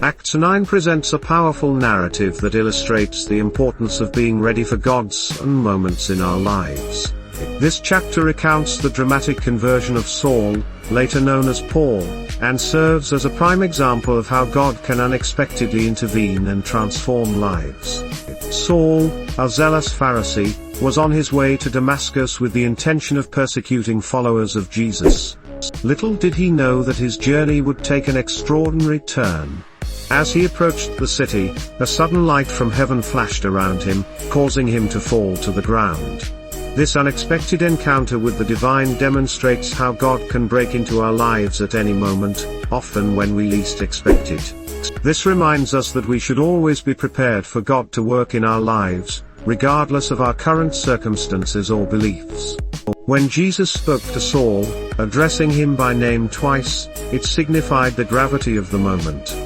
Acts 9 presents a powerful narrative that illustrates the importance of being ready for God's sudden moments in our lives. This chapter recounts the dramatic conversion of Saul, later known as Paul, and serves as a prime example of how God can unexpectedly intervene and transform lives. Saul, a zealous Pharisee, was on his way to Damascus with the intention of persecuting followers of Jesus. Little did he know that his journey would take an extraordinary turn. As he approached the city, a sudden light from heaven flashed around him, causing him to fall to the ground. This unexpected encounter with the divine demonstrates how God can break into our lives at any moment, often when we least expect it. This reminds us that we should always be prepared for God to work in our lives, regardless of our current circumstances or beliefs. When Jesus spoke to Saul, addressing him by name twice, it signified the gravity of the moment.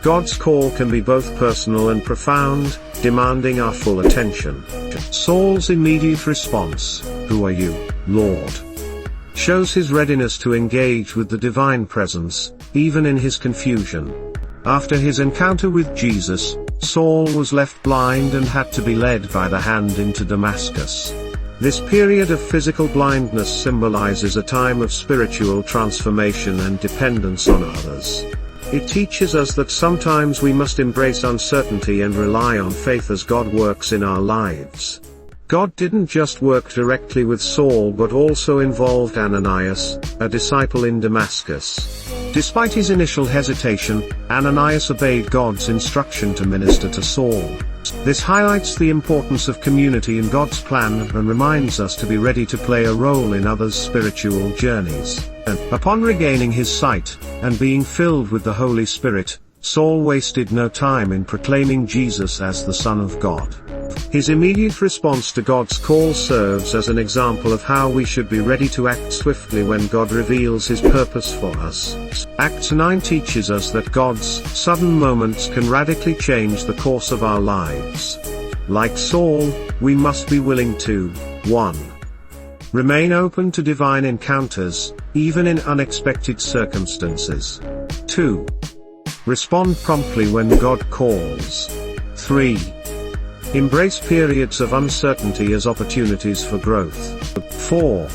God's call can be both personal and profound, demanding our full attention. Saul's immediate response, "Who are you, Lord?" shows his readiness to engage with the divine presence, even in his confusion. After his encounter with Jesus, Saul was left blind and had to be led by the hand into Damascus. This period of physical blindness symbolizes a time of spiritual transformation and dependence on others. It teaches us that sometimes we must embrace uncertainty and rely on faith as God works in our lives. God didn't just work directly with Saul but also involved Ananias, a disciple in Damascus. Despite his initial hesitation, Ananias obeyed God's instruction to minister to Saul. This highlights the importance of community in God's plan and reminds us to be ready to play a role in others' spiritual journeys. And upon regaining his sight, and being filled with the Holy Spirit, Saul wasted no time in proclaiming Jesus as the Son of God. His immediate response to God's call serves as an example of how we should be ready to act swiftly when God reveals His purpose for us. Acts 9 teaches us that God's sudden moments can radically change the course of our lives. Like Saul, we must be willing to 1. Remain open to divine encounters, even in unexpected circumstances. 2. Respond promptly when God calls. 3. Embrace periods of uncertainty as opportunities for growth. 4.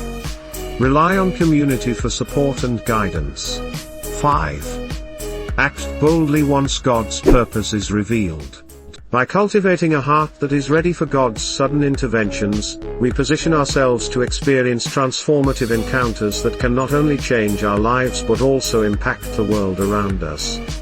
Rely on community for support and guidance. 5. Act boldly once God's purpose is revealed. By cultivating a heart that is ready for God's sudden interventions, we position ourselves to experience transformative encounters that can not only change our lives but also impact the world around us.